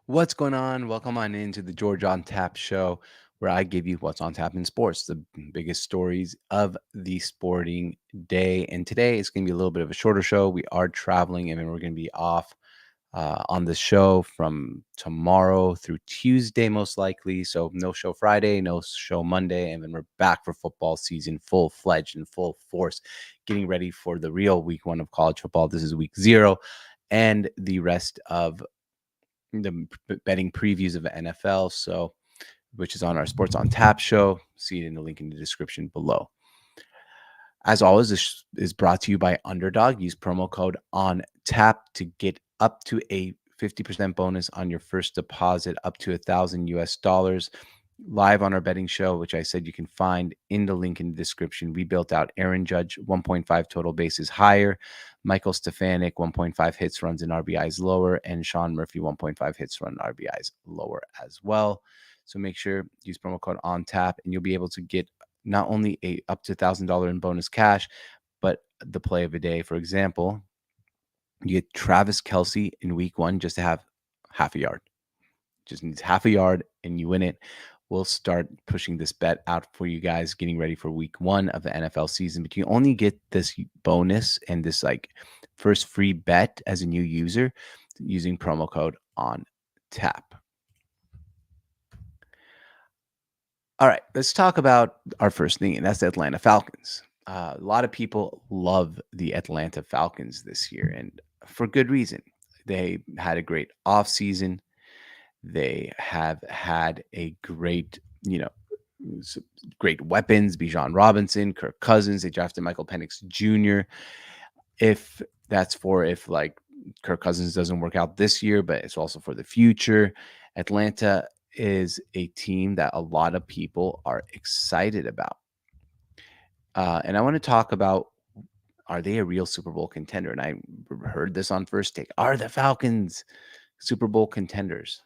What's going on? Welcome on into the George on Tap show, where I give you what's on tap in sports, the biggest stories of the sporting day. And today it's going to be a little bit of a shorter show. We are traveling, and then we're going to be off on the show from tomorrow through Tuesday, most likely. So no show Friday, no show Monday, and then we're back for football season, full fledged and full force, getting ready for the real week one of college football. This is week 0, and the rest of the betting previews of the NFL, which is on our Sports on Tap show. See it in the link in the description below. As always, this is brought to you by Underdog. Use promo code on tap to get up to a 50% bonus on your first deposit, up to $1,000 live on our betting show, which I said you can find in the link in the description. We built out Aaron Judge, 1.5 total bases higher, Michael Stefanik, 1.5 hits, runs, and RBIs lower, and Sean Murphy, 1.5 hits, run, RBIs lower as well. So make sure use promo code on tap, and you'll be able to get not only a up to $1,000 in bonus cash, but the play of a day. For example, you get Travis Kelce in week 1 just to have half a yard. Just needs half a yard and you win it. We'll start pushing this bet out for you guys, getting ready for week 1 of the NFL season. But you only get this bonus and this first free bet as a new user using promo code on tap. All right, let's talk about our first thing, and that's the Atlanta Falcons. A lot of people love the Atlanta Falcons this year, and for good reason. They had a great offseason. They have had a great, great weapons, Bijan Robinson, Kirk Cousins. They drafted Michael Penix Jr. If Kirk Cousins doesn't work out this year, but it's also for the future. Atlanta is a team that a lot of people are excited about. And I want to talk about, are they a real Super Bowl contender? And I heard this on First Take. Are the Falcons Super Bowl contenders?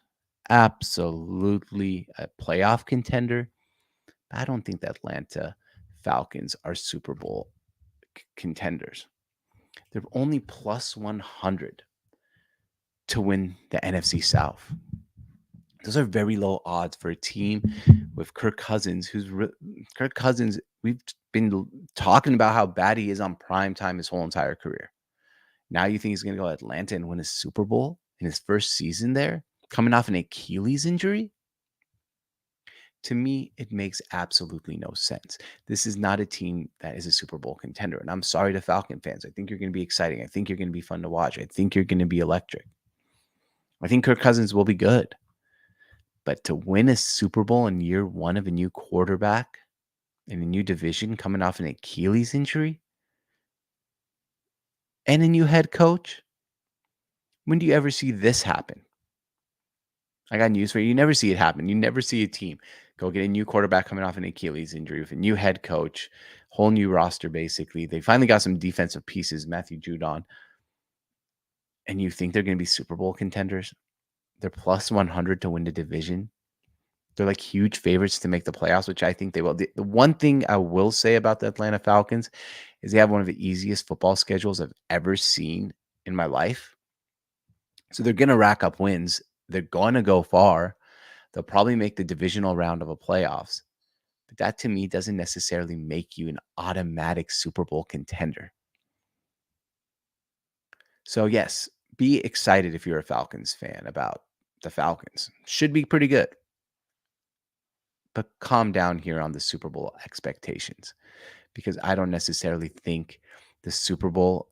Absolutely a playoff contender. I don't think the Atlanta Falcons are Super Bowl contenders. They're only plus 100 to win the NFC South. Those are very low odds for a team with Kirk Cousins, Kirk Cousins. We've been talking about how bad he is on prime time his whole entire career. Now you think he's going to go to Atlanta and win a Super Bowl in his first season there, coming off an Achilles injury? To me, it makes absolutely no sense. This is not a team that is a Super Bowl contender. And I'm sorry to Falcon fans. I think you're going to be exciting. I think you're going to be fun to watch. I think you're going to be electric. I think Kirk Cousins will be good. But to win a Super Bowl in year 1 of a new quarterback in a new division coming off an Achilles injury and a new head coach, when do you ever see this happen? I got news for you. You never see it happen. You never see a team go get a new quarterback coming off an Achilles injury with a new head coach, whole new roster, basically. They finally got some defensive pieces, Matthew Judon. And you think they're going to be Super Bowl contenders? They're plus 100 to win the division. They're like huge favorites to make the playoffs, which I think they will. The one thing I will say about the Atlanta Falcons is they have one of the easiest football schedules I've ever seen in my life. So they're going to rack up wins. They're going to go far. They'll probably make the divisional round of a playoffs. But that to me doesn't necessarily make you an automatic Super Bowl contender. So yes, be excited if you're a Falcons fan about the Falcons. Should be pretty good. But calm down here on the Super Bowl expectations, because I don't necessarily think the Super Bowl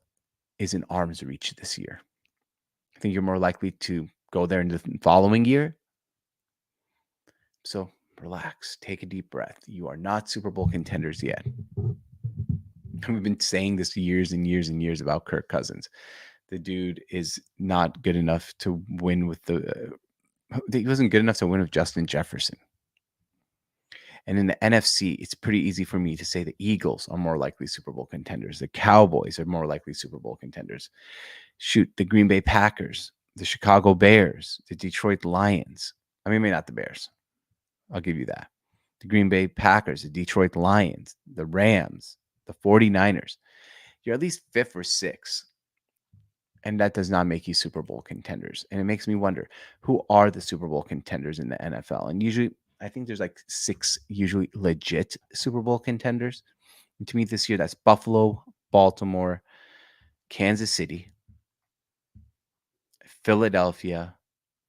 is in arm's reach this year. I think you're more likely to go there in the following year. So relax, take a deep breath. You are not Super Bowl contenders yet. We've been saying this years and years and years about Kirk Cousins. The dude is not good enough to win with he wasn't good enough to win with Justin Jefferson. And in the NFC, it's pretty easy for me to say the Eagles are more likely Super Bowl contenders. The Cowboys are more likely Super Bowl contenders. Shoot, the Green Bay Packers, the Chicago Bears, the Detroit Lions. I mean, maybe not the Bears. I'll give you that. The Green Bay Packers, the Detroit Lions, the Rams, the 49ers. You're at least 5th or 6th And that does not make you Super Bowl contenders. And it makes me wonder, who are the Super Bowl contenders in the NFL? And usually, I think there's like 6 usually legit Super Bowl contenders. And to me this year, that's Buffalo, Baltimore, Kansas City, Philadelphia,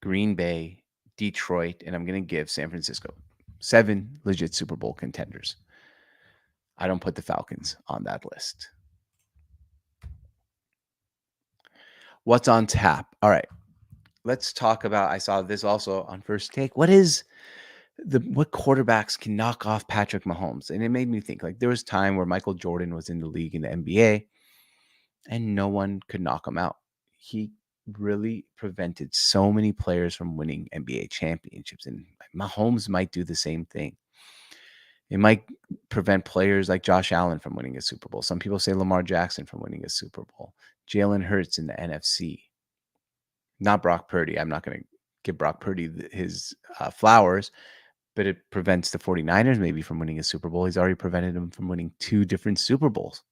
Green Bay, Detroit, and I'm going to give San Francisco. 7 legit Super Bowl contenders. I don't put the Falcons on that list. What's on tap? All right. Let's talk about, I saw this also on First Take. What quarterbacks can knock off Patrick Mahomes? And it made me think, like, there was time where Michael Jordan was in the league in the NBA and no one could knock him out. He really prevented so many players from winning NBA championships, and Mahomes might do the same thing. It might prevent players like Josh Allen from winning a Super Bowl. Some people say Lamar Jackson from winning a Super Bowl. Jalen Hurts in the NFC. Not Brock Purdy. I'm not going to give Brock Purdy his flowers, but it prevents the 49ers maybe from winning a Super Bowl. He's already prevented them from winning 2 different Super Bowls.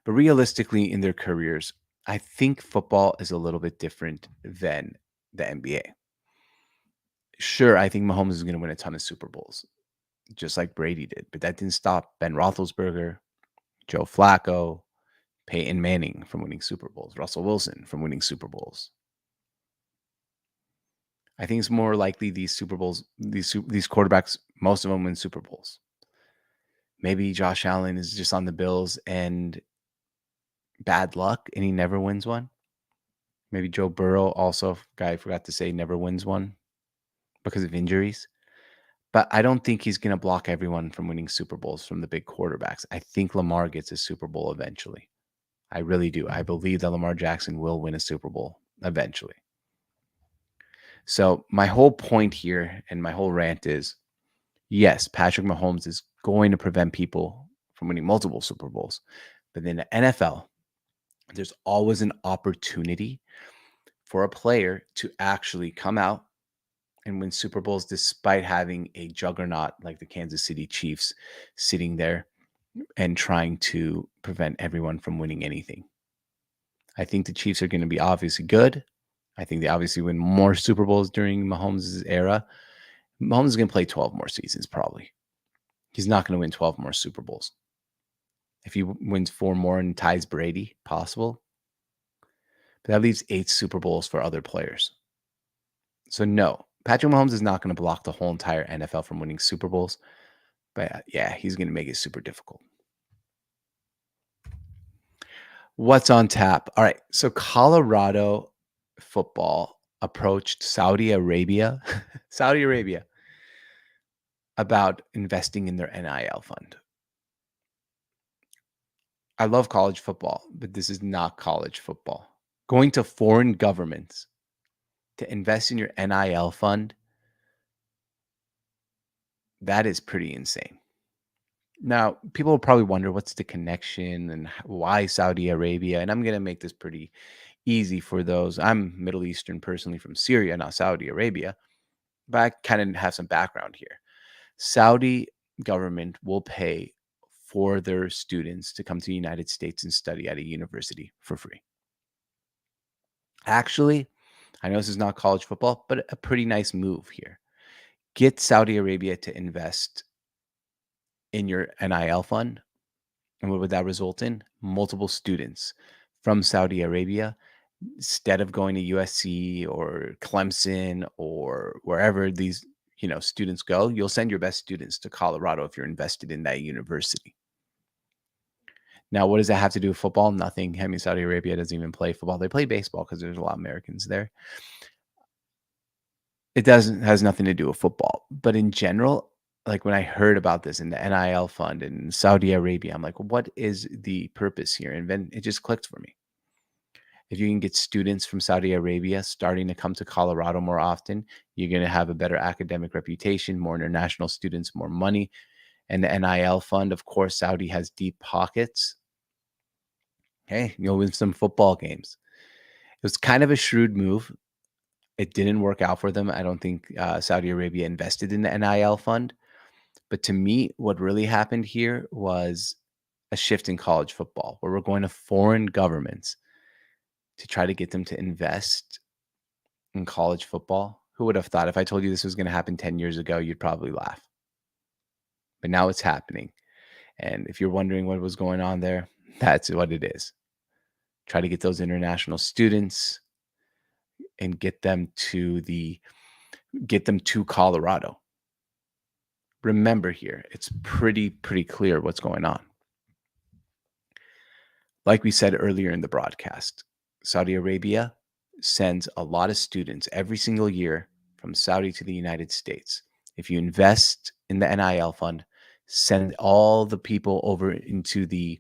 But realistically, in their careers, I think football is a little bit different than the NBA. Sure, I think Mahomes is going to win a ton of Super Bowls, just like Brady did. But that didn't stop Ben Roethlisberger, Joe Flacco, Peyton Manning from winning Super Bowls, Russell Wilson from winning Super Bowls. I think it's more likely these Super Bowls, these quarterbacks, most of them win Super Bowls. Maybe Josh Allen is just on the Bills and bad luck and he never wins one. Maybe Joe Burrow, also, guy I forgot to say, never wins one because of injuries. But I don't think he's going to block everyone from winning Super Bowls from the big quarterbacks. I think Lamar gets a Super Bowl eventually. I really do. I believe that Lamar Jackson will win a Super Bowl eventually. So my whole point here and my whole rant is, yes, Patrick Mahomes is going to prevent people from winning multiple Super Bowls. But in the NFL, there's always an opportunity for a player to actually come out and win Super Bowls despite having a juggernaut like the Kansas City Chiefs sitting there and trying to prevent everyone from winning anything. I think the Chiefs are going to be obviously good. I think they obviously win more Super Bowls during Mahomes' era. Mahomes is going to play 12 more seasons probably. He's not going to win 12 more Super Bowls. If he wins 4 more and ties Brady, possible. But that leaves 8 Super Bowls for other players. So no, Patrick Mahomes is not going to block the whole entire NFL from winning Super Bowls. But yeah, he's going to make it super difficult. What's on tap? All right. So Colorado football approached Saudi Arabia about investing in their NIL fund. I love college football, but this is not college football. Going to foreign governments to invest in your NIL fund, that is pretty insane. Now, people will probably wonder what's the connection and why Saudi Arabia. And I'm going to make this pretty easy for those. I'm Middle Eastern personally from Syria, not Saudi Arabia, but I kind of have some background here. Saudi government will pay for their students to come to the United States and study at a university for free. Actually, I know this is not college football, but a pretty nice move here. Get Saudi Arabia to invest in your NIL fund. And what would that result in? Multiple students from Saudi Arabia, instead of going to USC or Clemson or wherever these students go, you'll send your best students to Colorado if you're invested in that university. Now, what does that have to do with football? Nothing. I mean, Saudi Arabia doesn't even play football. They play baseball because there's a lot of Americans there. It has nothing to do with football. But in general, like when I heard about this in the NIL fund in Saudi Arabia, I'm like, what is the purpose here? And then it just clicked for me. If you can get students from Saudi Arabia starting to come to Colorado more often, you're going to have a better academic reputation, more international students, more money. And the NIL fund, of course, Saudi has deep pockets. Hey, you'll win some football games. It was kind of a shrewd move. It didn't work out for them. I don't think Saudi Arabia invested in the NIL fund. But to me, what really happened here was a shift in college football where we're going to foreign governments to try to get them to invest in college football. Who would have thought? If I told you this was going to happen 10 years ago, you'd probably laugh. But now it's happening. And if you're wondering what was going on there, that's what it is. Try to get those international students and get them to Colorado. Remember here, it's pretty clear what's going on. Like we said earlier in the broadcast, Saudi Arabia sends a lot of students every single year from Saudi to the United States. If you invest in the NIL fund, send all the people over into the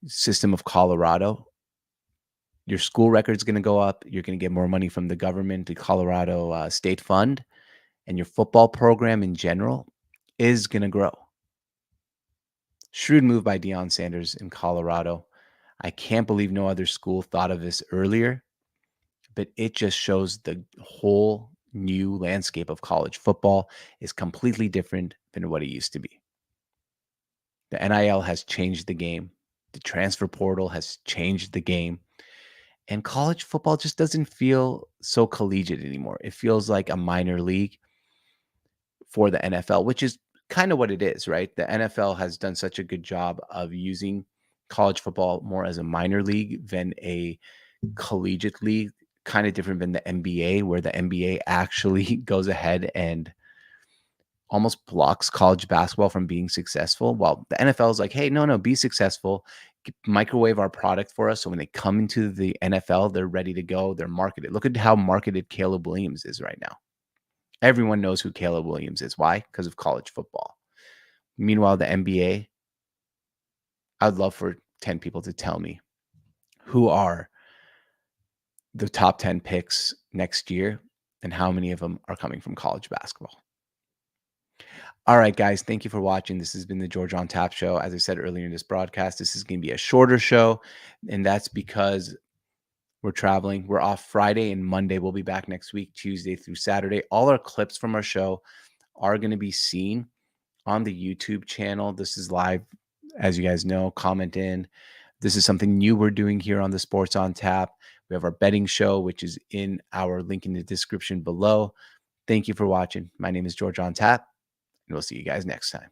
system of Colorado, your school record's going to go up. You're going to get more money from the government, the Colorado State Fund, and your football program in general is going to grow. Shrewd move by Deion Sanders in Colorado. I can't believe no other school thought of this earlier, but it just shows the whole new landscape of college football is completely different than what it used to be. The NIL has changed the game. The transfer portal has changed the game. And college football just doesn't feel so collegiate anymore. It feels like a minor league for the NFL, which is kind of what it is, right? The NFL has done such a good job of using college football more as a minor league than a collegiate league, kind of different than the NBA, where the NBA actually goes ahead and almost blocks college basketball from being successful. While the NFL is like, hey, no, be successful. Microwave our product for us. So when they come into the NFL, they're ready to go. They're marketed. Look at how marketed Caleb Williams is right now. Everyone knows who Caleb Williams is. Why? Because of college football. Meanwhile, the NBA, I'd love for 10 people to tell me who are the top 10 picks next year and how many of them are coming from college basketball. All right, guys, thank you for watching. This has been the George on Tap Show. As I said earlier in this broadcast, this is going to be a shorter show, and that's because we're traveling. We're off Friday and Monday. We'll be back next week, Tuesday through Saturday. All our clips from our show are going to be seen on the YouTube channel. This is live, as you guys know. Comment in. This is something new we're doing here on the Sports on Tap. We have our betting show, which is in our link in the description below. Thank you for watching. My name is George on Tap, and we'll see you guys next time.